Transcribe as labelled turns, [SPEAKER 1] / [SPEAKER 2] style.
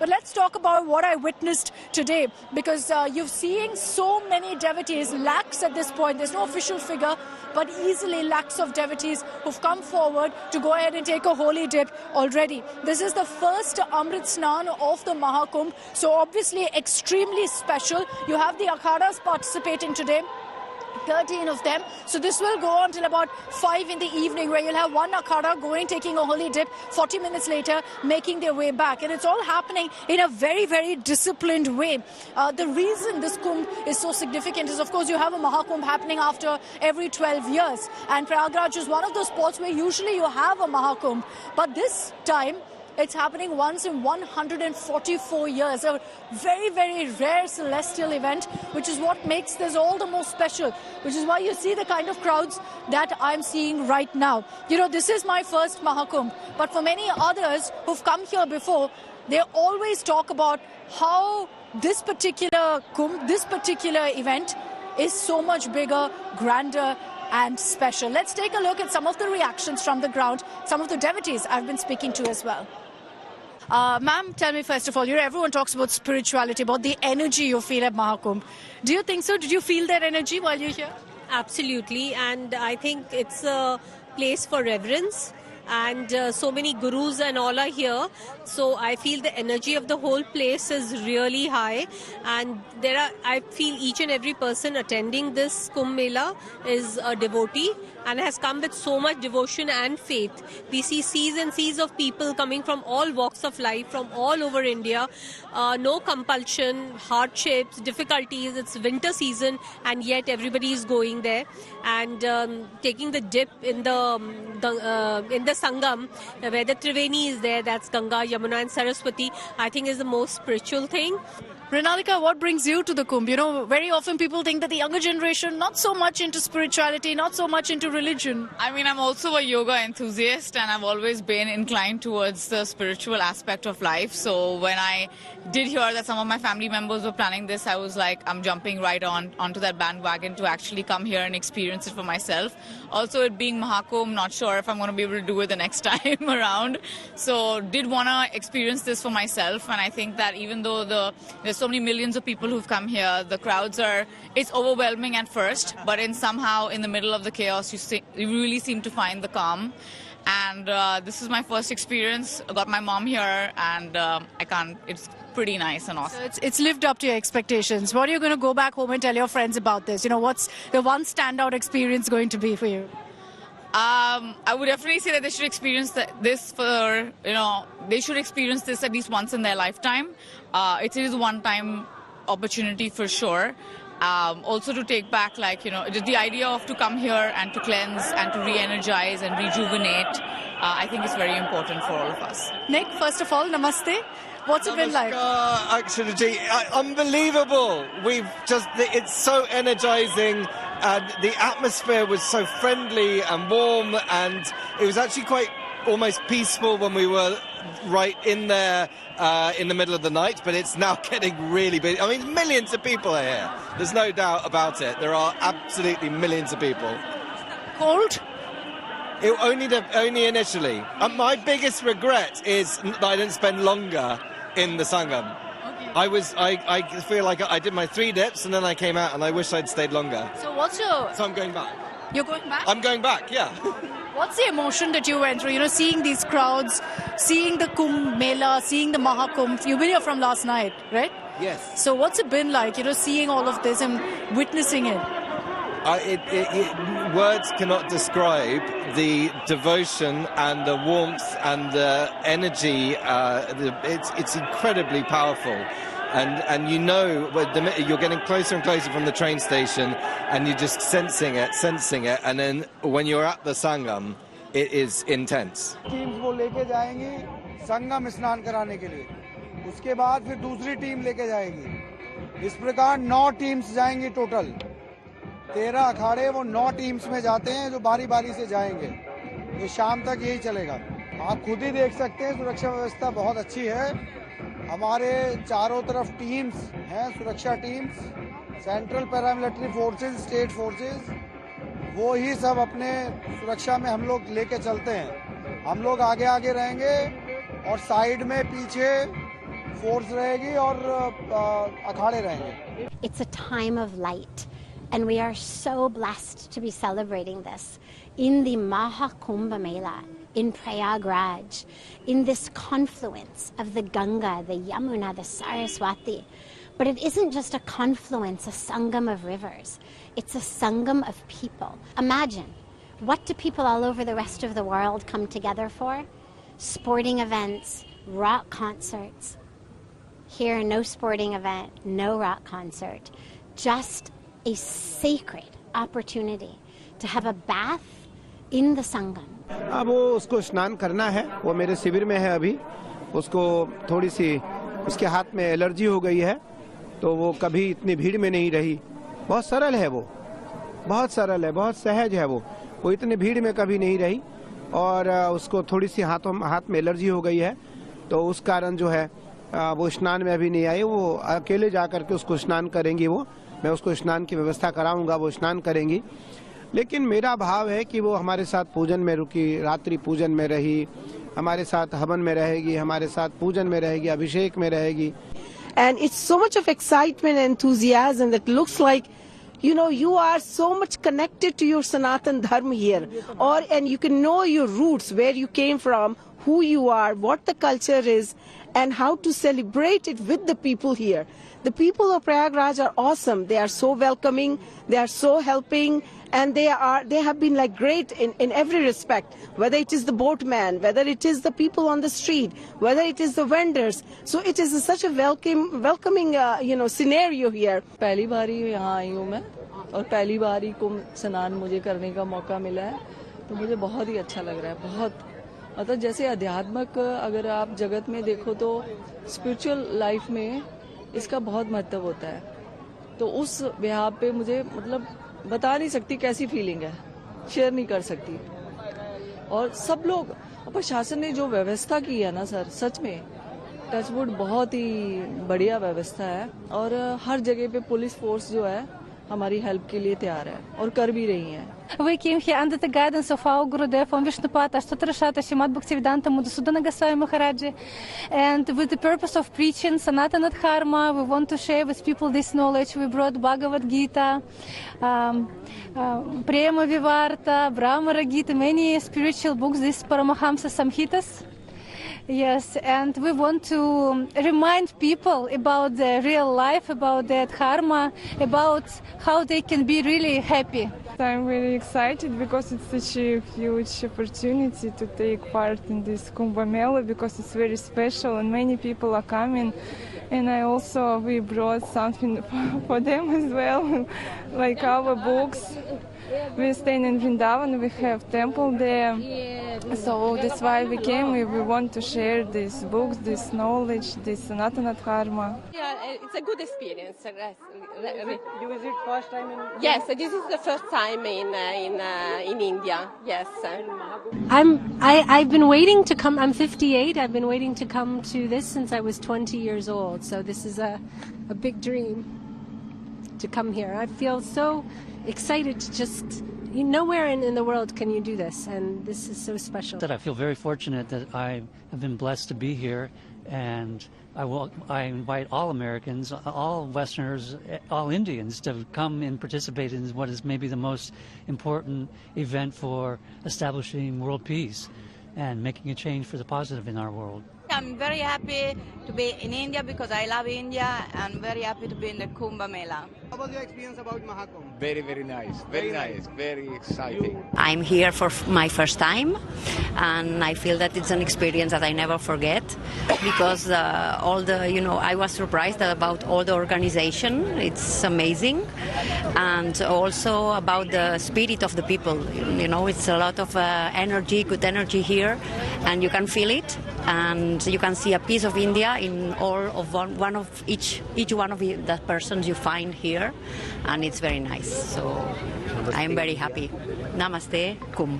[SPEAKER 1] But let's talk about what I witnessed today, because you've seen so many devotees, lakhs at this point. There's no official figure, but easily lakhs of devotees who've come forward to go ahead and take a holy dip already. This is the first Amrit Snan of the Mahakumbh, so obviously extremely special. You have the akhadas participating today, 13 of them. So this will go on till about 5 in the evening, where you'll have one akhada going, taking a holy dip, 40 minutes later making their way back. And it's all happening in a very, very disciplined way. The reason this Kumbh is so significant is, of course, you have a Mahakumbh happening after every 12 years. And Prayagraj is one of those spots where usually you have a Mahakumbh. But this time, it's happening once in 144 years. A very, very rare celestial event, which is what makes this all the more special, which is why you see the kind of crowds that I'm seeing right now. You know, this is my first Mahakumbh, but for many others who've come here before, they always talk about how this particular Kumbh, this particular event is so much bigger, grander, and special. Let's take a look at some of the reactions from the ground, some of the devotees I've been speaking to as well. Ma'am, tell me first of all, everyone talks about spirituality, about the energy you feel at Mahakumbh. Do you think so? Did you feel that energy while you're here?
[SPEAKER 2] Absolutely, and I think it's a place for reverence. And so many gurus and all are here, so I feel the energy of the whole place is really high, and I feel each and every person attending this Kumbh Mela is a devotee and has come with so much devotion and faith. We see seas and seas of people coming from all walks of life, from all over India. No compulsion, hardships, difficulties. It's winter season, and yet everybody is going there and taking the dip in the Sangam, where the Triveni is there. That's Ganga, Yamuna, and Saraswati. I think is the most spiritual thing.
[SPEAKER 1] Rinalika, what brings you to the Kumbh? You know, very often people think that the younger generation, not so much into spirituality, not so much into religion.
[SPEAKER 3] I mean, I'm also a yoga enthusiast, and I've always been inclined towards the spiritual aspect of life. So when I did hear that some of my family members were planning this, I was like, I'm jumping right onto that bandwagon to actually come here and experience it for myself. Also, it being Mahakumbh, not sure if I'm going to be able to do it the next time around. So did want to experience this for myself, and I think that even though there's so many millions of people who've come here, the crowds it's overwhelming at first, but somehow in the middle of the chaos, you really seem to find the calm. And this is my first experience. I got my mom here, and it's pretty nice and awesome.
[SPEAKER 1] So it's lived up to your expectations. What are you going to go back home and tell your friends about this? You know, what's the one standout experience going to be for you?
[SPEAKER 3] I would definitely say that they should experience this they should experience this at least once in their lifetime. It is a one-time opportunity for sure. Also to take back, just the idea of to come here and to cleanse and to re-energize and rejuvenate, I think is very important for all of us.
[SPEAKER 1] Nick, first of all, namaste. What's it been like?
[SPEAKER 4] Actually, unbelievable. It's so energizing, and the atmosphere was so friendly and warm, and it was actually quite almost peaceful when we were right in there in the middle of the night, but it's now getting really big. I mean, millions of people are here. There's no doubt about it. There are absolutely millions of people.
[SPEAKER 1] Cold?
[SPEAKER 4] Only initially. My biggest regret is that I didn't spend longer in the Sangam. Okay. I feel like I did my 3 dips and then I came out, and I wish I'd stayed longer.
[SPEAKER 1] So
[SPEAKER 4] I'm going back.
[SPEAKER 1] You're going back?
[SPEAKER 4] I'm going back, yeah.
[SPEAKER 1] What's the emotion that you went through? You know, seeing these crowds, seeing the Kumbh Mela, seeing the Mahakumbh. You've been here from last night, right?
[SPEAKER 4] Yes.
[SPEAKER 1] So what's it been like, seeing all of this and witnessing it?
[SPEAKER 4] Words cannot describe the devotion and the warmth and the energy. It's incredibly powerful. And you're getting closer and closer from the train station, and you're just sensing it. And then when you're at the Sangam, it is intense.
[SPEAKER 5] Teams वो लेके जाएंगी संगम स्नान कराने के लिए, उसके बाद फिर दूसरी टीम लेके जाएगी. इस प्रकार 9 टीम्स जाएंगी टोटल. 13 अखाड़े वो 9 टीम्स में जाते हैं जो बारी बारी से जाएंगे. ये शाम तक यही चलेगा. आप खुद ही देख सकते हैं, सुरक्षा व्यवस्था बहुत अच्छी है. हमारे चारों तरफ टीम्स हैं, सुरक्षा teams, central paramilitary forces, state forces, वो ही सब अपने सुरक्षा में हम लोग लेके चलते हैं. हम लोग आगे आगे रहेंगे और साइड में पीछे फोर्स रहेगी और अखाड़े रहेंगे.
[SPEAKER 6] It's a time of light, and we are so blessed to be celebrating this in the Mahakumbh Mela in Prayagraj, in this confluence of the Ganga, the Yamuna, the Saraswati. But it isn't just a confluence, a sangam of rivers. It's a sangam of people. Imagine, what do people all over the rest of the world come together for? Sporting events, rock concerts. Here, no sporting event, no rock concert. Just a sacred opportunity to have a bath in the Sangam.
[SPEAKER 7] अब वो उसको स्नान करना है, वो मेरे शिविर में है अभी. उसको थोड़ी सी उसके हाथ में एलर्जी हो गई है, तो वो कभी इतनी भीड़ में नहीं रही. बहुत सरल है वो, बहुत सरल है, बहुत सहज है वो इतनी भीड़ में कभी नहीं रही. और उसको थोड़ी सी हाथ में एलर्जी हो गई है, तो उस कारण जो है वो स्नान में अभी नहीं आई. वो अकेले जा करके उसको स्नान करेंगी. वो मैं उसको स्नान की व्यवस्था कराऊंगा, वो स्नान करेंगी. लेकिन मेरा भाव है कि वो हमारे साथ पूजन में रुकी, रात्रि पूजन में रही, हमारे साथ हवन में रहेगी, हमारे साथ पूजन में रहेगी, अभिषेक में रहेगी.
[SPEAKER 8] And it's so much of excitement and enthusiasm that looks like, you know, you are so much connected to your Sanatan Dharma here, and you can know your roots, where you came from, who you are, what the culture is, and how to celebrate it with the people here. The people of Prayagraj are awesome. They are so welcoming, they are so helping, and they have been like great in every respect, whether it is the boatman, whether it is the people on the street, whether it is the vendors. So it is such a welcoming scenario here.
[SPEAKER 9] पहली बार ही यहाँ आई हूँ मैं, और पहली बार ही कुंभ स्नान मुझे करने का मौका मिला है, तो मुझे बहुत ही अच्छा लग रहा है. बहुत मतलब जैसे अध्यात्मक अगर आप जगत में देखो तो स्पिरिचुअल लाइफ में इसका बहुत महत्व होता है. तो उस बिहार पे मुझे मतलब बता नहीं सकती कैसी फीलिंग है, शेयर नहीं कर सकती. और सब लोग, प्रशासन ने जो व्यवस्था की है ना सर, सच में टचवुड बहुत ही बढ़िया व्यवस्था है. और हर जगह पे पुलिस फोर्स जो है हमारी हेल्प के लिए तैयार है और कर भी रही हैं.
[SPEAKER 1] We came here under the guidance of our Gurudev Om Vishnupad Ashtatrashata Srimad Bhaktivedanta Madhusudana Goswami Maharaji, and with the purpose of preaching Sanatana Dharma, we want to share with people this knowledge. We brought Bhagavad Gita, Prema Vivarta, Brahmara Gita, many spiritual books, these Paramahamsa Samhitas. Yes, and we want to remind people about the real life, about their dharma, about how they can be really happy.
[SPEAKER 10] I'm very excited because it's such a huge opportunity to take part in this Kumbh Mela, because it's very special and many people are coming. And we brought something for them as well, like our books. We're staying in Vrindavan, we have temple there, so that's why we came. We want to share these books, this knowledge, this Sanatana Dharma.
[SPEAKER 11] Yeah, it's a good experience.
[SPEAKER 8] You visit first time in?
[SPEAKER 11] Yes, this is the first time in India. Yes.
[SPEAKER 12] I've been waiting to come. I'm 58. I've been waiting to come to this since I was 20 years old. So this is a big dream to come here. I feel so excited to just, nowhere in the world can you do this, and this is so special.
[SPEAKER 13] I feel very fortunate that I have been blessed to be here, and I invite all Americans, all Westerners, all Indians to come and participate in what is maybe the most important event for establishing world peace and making a change for the positive in our world.
[SPEAKER 14] I'm very happy to be in India because I love India, and very happy to be in the Kumbh Mela.
[SPEAKER 7] How was your experience about Mahakumbh?
[SPEAKER 15] Very, very nice. Very nice. Very exciting.
[SPEAKER 16] I'm here for my first time, and I feel that it's an experience that I never forget, because I was surprised about all the organization. It's amazing. And also about the spirit of the people. It's a lot of energy, good energy here, and you can feel it. And you can see a piece of India in all of one of each one of the persons you find here, and it's very nice. So I am very happy. Namaste, Kumbh.